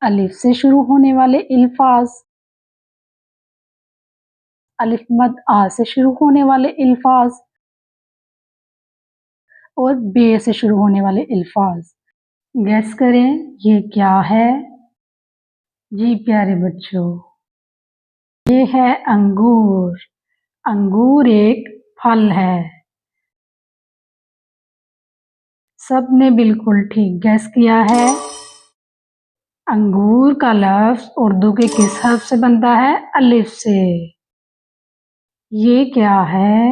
الف سے شروع ہونے والے الفاظ، الف مد آ سے شروع ہونے والے الفاظ اور بے سے شروع ہونے والے الفاظ۔ گیس کریں یہ کیا ہے؟ جی پیارے بچوں، یہ ہے انگور۔ انگور ایک پھل ہے۔ سب نے بالکل ٹھیک گیس کیا ہے۔ انگور کا لفظ اردو کے کس حرف سے بنتا ہے؟ الف سے۔ یہ کیا ہے؟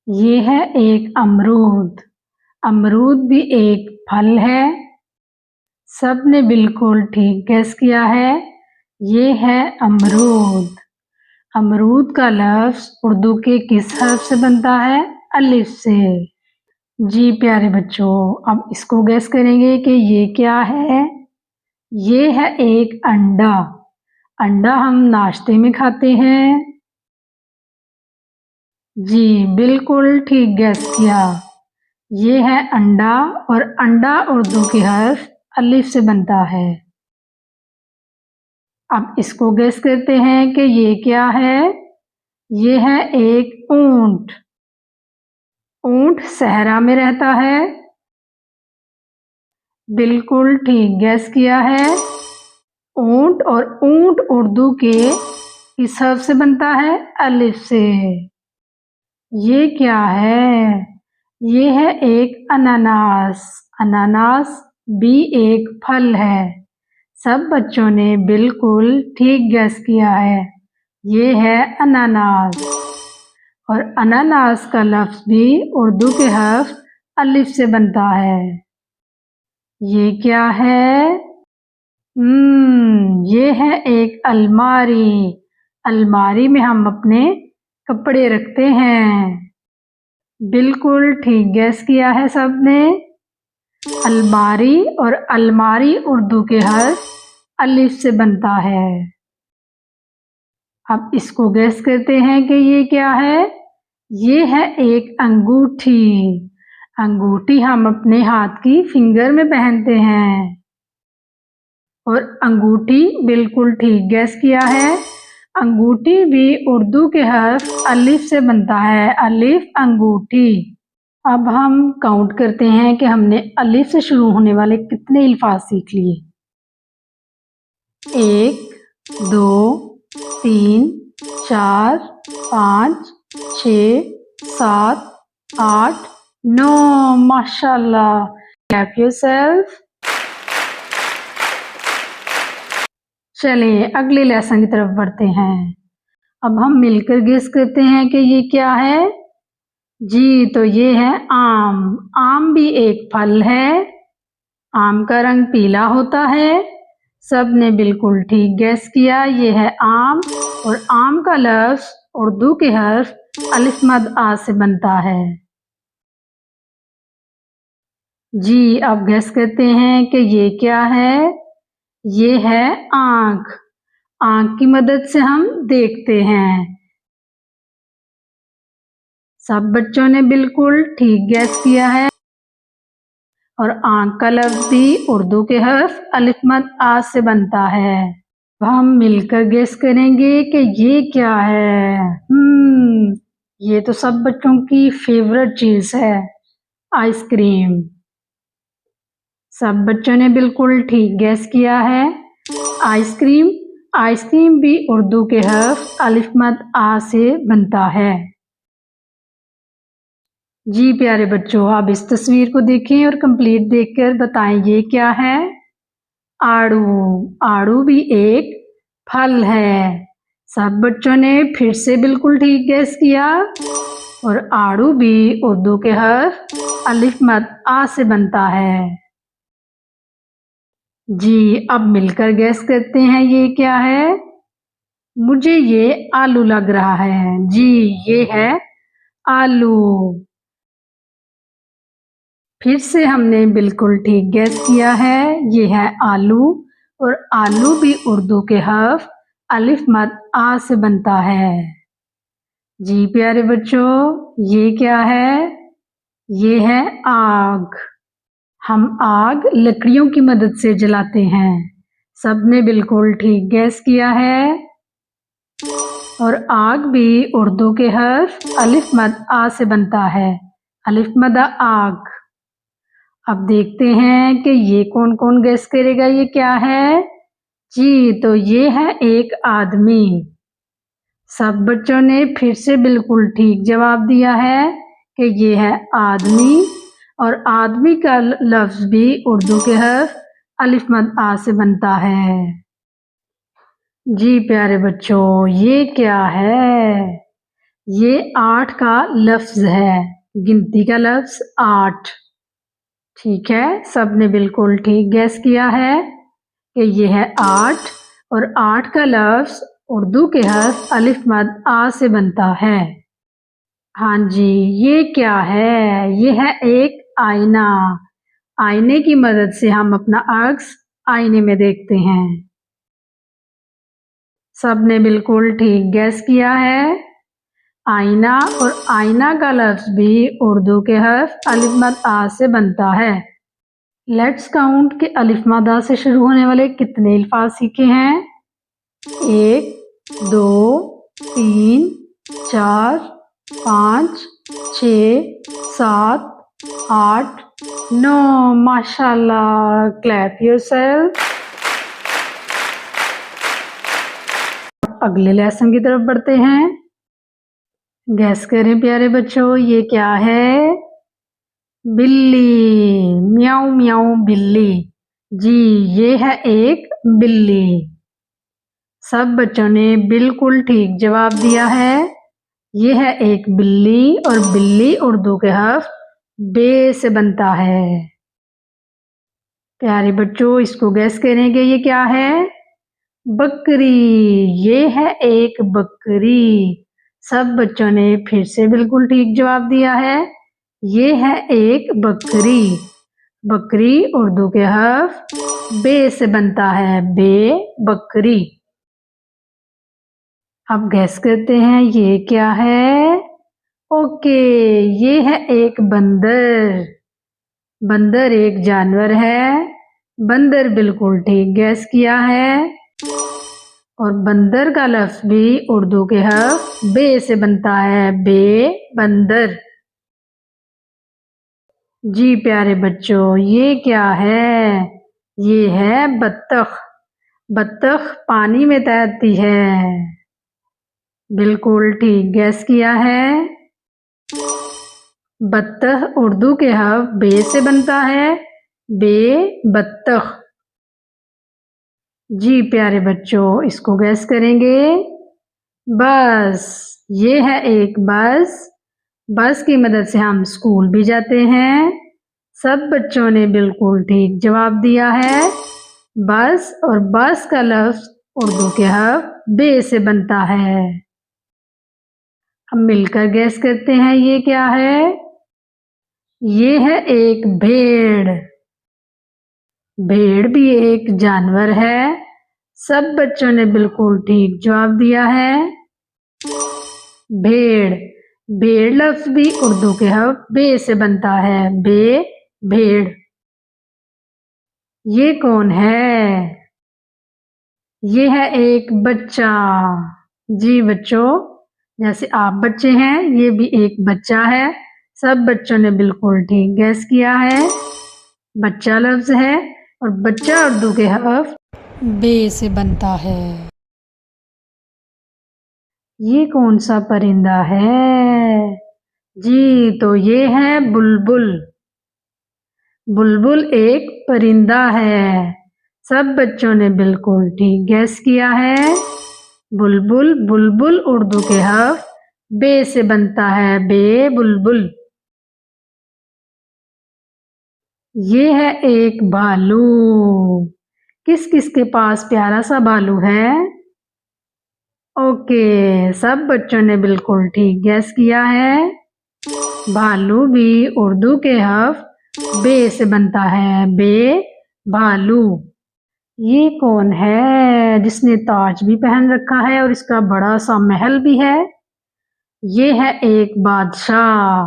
یہ ہے ایک امرود۔ امرود بھی ایک پھل ہے۔ سب نے بالکل ٹھیک گیس کیا ہے۔ یہ ہے امرود۔ امرود کا لفظ اردو کے کس حرف سے بنتا ہے؟ الف سے۔ جی پیارے بچوں، اب اس کو گیس کریں گے کہ یہ کیا ہے؟ یہ ہے ایک انڈا۔ انڈا ہم ناشتے میں کھاتے ہیں۔ جی بالکل ٹھیک گیس کیا۔ یہ ہے انڈا اور انڈا اردو کے حرف الف سے بنتا ہے۔ اب اس کو گیس کرتے ہیں کہ یہ کیا ہے؟ یہ ہے ایک اونٹ۔ اونٹ صحرا میں رہتا ہے۔ بالکل ٹھیک گیس کیا ہے۔ اونٹ اور اونٹ اردو کے کس حرف سے بنتا ہے؟ الف سے۔ یہ کیا ہے؟ یہ ہے ایک اناناس۔ اناناس بھی ایک پھل ہے۔ سب بچوں نے بالکل ٹھیک گیس کیا ہے۔ یہ ہے اناناس اور اناناس کا لفظ بھی اردو کے حرف الف سے بنتا ہے۔ یہ کیا ہے؟ یہ ہے ایک الماری۔ الماری میں ہم اپنے کپڑے رکھتے ہیں۔ بالکل ٹھیک گیس کیا ہے سب نے۔ الماری اور الماری اردو کے حرف الف سے بنتا ہے۔ اب اس کو گیس کرتے ہیں کہ یہ کیا ہے؟ یہ ہے ایک انگوٹھی۔ انگوٹھی ہم اپنے ہاتھ کی فنگر میں پہنتے ہیں اور انگوٹھی بالکل ٹھیک گیس کیا ہے۔ انگوٹھی بھی اردو کے حرف الف سے بنتا ہے۔ الف انگوٹھی۔ اب ہم کاؤنٹ کرتے ہیں کہ ہم نے الف سے شروع ہونے والے کتنے الفاظ سیکھ لیے۔ 1 2 3 4 5 6 7 8 9 ماشاء اللہ۔ Clap yourself۔ چلیں اگلے لیسن کی طرف بڑھتے ہیں۔ اب ہم مل کر گیس کرتے ہیں کہ یہ کیا ہے؟ جی تو یہ ہے آم۔ آم بھی ایک پھل ہے۔ آم کا رنگ پیلا ہوتا ہے۔ سب نے بالکل ٹھیک گیس کیا۔ یہ ہے آم اور آم کا لفظ اردو کے حرف الف مد آ سے بنتا ہے۔ جی اب گیس کرتے ہیں کہ یہ کیا ہے؟ یہ ہے آنکھ۔ آنکھ کی مدد سے ہم دیکھتے ہیں۔ سب بچوں نے بالکل ٹھیک گیس کیا ہے اور آنکھ کا لفظ بھی اردو کے حرف الف مد آ سے بنتا ہے۔ اب ہم مل کر گیس کریں گے کہ یہ کیا ہے؟ یہ تو سب بچوں کی فیورٹ چیز ہے، آئس کریم۔ سب بچوں نے بالکل ٹھیک گیس کیا ہے۔ آئس کریم، آئس کریم بھی اردو کے حرف الف مد آ سے بنتا ہے۔ جی پیارے بچوں، اب اس تصویر کو دیکھیں اور کمپلیٹ دیکھ کر بتائیں یہ کیا ہے؟ آڑو۔ آڑو بھی ایک پھل ہے۔ سب بچوں نے پھر سے بالکل ٹھیک گیس کیا اور آڑو بھی اردو کے حرف الف مد آ سے بنتا ہے۔ جی اب مل کر گیس کرتے ہیں یہ کیا ہے؟ مجھے یہ آلو لگ رہا ہے۔ جی یہ ہے آلو۔ پھر سے ہم نے بالکل ٹھیک گیس کیا ہے۔ یہ ہے آلو اور آلو بھی اردو کے حرف الف مد آ سے بنتا ہے۔ جی پیارے بچوں، یہ کیا ہے؟ یہ ہے آگ۔ ہم آگ لکڑیوں کی مدد سے جلاتے ہیں۔ سب نے بالکل ٹھیک گیس کیا ہے۔ اور آگ بھی اردو کے حرف الف مد آ سے بنتا ہے۔ الف مد آگ۔ اب دیکھتے ہیں کہ یہ کون کون گیس کرے گا یہ کیا ہے؟ جی تو یہ ہے ایک آدمی۔ سب بچوں نے پھر سے بالکل ٹھیک جواب دیا ہے کہ یہ ہے آدمی، اور آدمی کا لفظ بھی اردو کے حرف الف مد آ سے بنتا ہے۔ جی پیارے بچوں، یہ کیا ہے؟ یہ 8 کا لفظ ہے، گنتی کا لفظ 8۔ ٹھیک ہے، سب نے بالکل ٹھیک گیس کیا ہے کہ یہ ہے 8، اور 8 کا لفظ اردو کے حرف الف مد آ سے بنتا ہے۔ ہاں جی، یہ کیا ہے؟ یہ ہے ایک آئینہ۔ آئینے کی مدد سے ہم اپنا عکس آئینے میں دیکھتے ہیں۔ سب نے بالکل ٹھیک گیس کیا ہے۔ آئینہ، اور آئینہ کا لفظ بھی اردو کے حرف الف مد آ سے بنتا ہے۔ لیٹس کاؤنٹ کہ الف مد آ سے شروع ہونے والے کتنے الفاظ سیکھے ہیں؟ 1 2 3 4 5 6 7 8 9۔ ماشاءاللہ، کلیپ یور سیلف۔ اگلے لیسن کی طرف بڑھتے ہیں۔ گیس کریں پیارے بچوں، یہ کیا ہے؟ بلی۔ میاؤ میاؤ بلی۔ جی یہ ہے ایک بلی۔ سب بچوں نے بالکل ٹھیک جواب دیا ہے۔ یہ ہے ایک بلی، اور بلی اردو کے حرف بے سے بنتا ہے۔ پیارے بچوں، اس کو گیس کریں گے یہ کیا ہے؟ بکری۔ یہ ہے ایک بکری۔ سب بچوں نے پھر سے بالکل ٹھیک جواب دیا ہے۔ یہ ہے ایک بکری۔ بکری اردو کے حرف بے سے بنتا ہے، بے بکری۔ اب گیس کرتے ہیں یہ کیا ہے؟ اوکے، یہ ہے ایک بندر۔ بندر ایک جانور ہے۔ بندر بالکل ٹھیک گیس کیا ہے، اور بندر کا لفظ بھی اردو کے حرف بے سے بنتا ہے، بے بندر۔ جی پیارے بچوں، یہ کیا ہے؟ یہ ہے بطخ۔ بطخ پانی میں تیرتی ہے۔ بالکل ٹھیک گیس کیا ہے۔ بطخ اردو کے حرف بے سے بنتا ہے، بے بطخ۔ جی پیارے بچوں، اس کو گیس کریں گے۔ بس۔ یہ ہے ایک بس۔ بس کی مدد سے ہم اسکول بھی جاتے ہیں۔ سب بچوں نے بالکل ٹھیک جواب دیا ہے۔ بس، اور بس کا لفظ اردو کے حرف بے سے بنتا ہے۔ ہم مل کر گیس کرتے ہیں یہ کیا ہے؟ یہ ہے ایک بھیڑ۔ بھیڑ بھی ایک جانور ہے۔ سب بچوں نے بالکل ٹھیک جواب دیا ہے۔ بھیڑ۔ بھیڑ لفظ بھی اردو کے حرف بے سے بنتا ہے، بے بھیڑ۔ یہ کون ہے؟ یہ ہے ایک بچہ۔ جی بچوں، جیسے آپ بچے ہیں، یہ بھی ایک بچہ ہے۔ سب بچوں نے بالکل ٹھیک گیس کیا ہے۔ بچہ لفظ ہے، اور بچہ اردو کے حرف بے سے بنتا ہے۔ یہ کون سا پرندہ ہے؟ جی تو یہ ہے بلبل۔ بلبل ایک پرندہ ہے۔ سب بچوں نے بالکل ٹھیک گیس کیا ہے۔ بلبل، بلبل اردو کے حرف بے سے بنتا ہے، بے بلبل۔ یہ ہے ایک بھالو۔ کس کس کے پاس پیارا سا بھالو ہے؟ اوکے، سب بچوں نے بالکل ٹھیک گیس کیا ہے۔ بھالو بھی اردو کے حرف بے سے بنتا ہے، بے بھالو۔ یہ کون ہے جس نے تاج بھی پہن رکھا ہے اور اس کا بڑا سا محل بھی ہے؟ یہ ہے ایک بادشاہ۔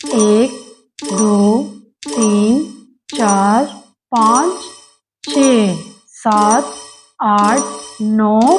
1, 2, 3, 4, 5, 6, 7, 8, 9,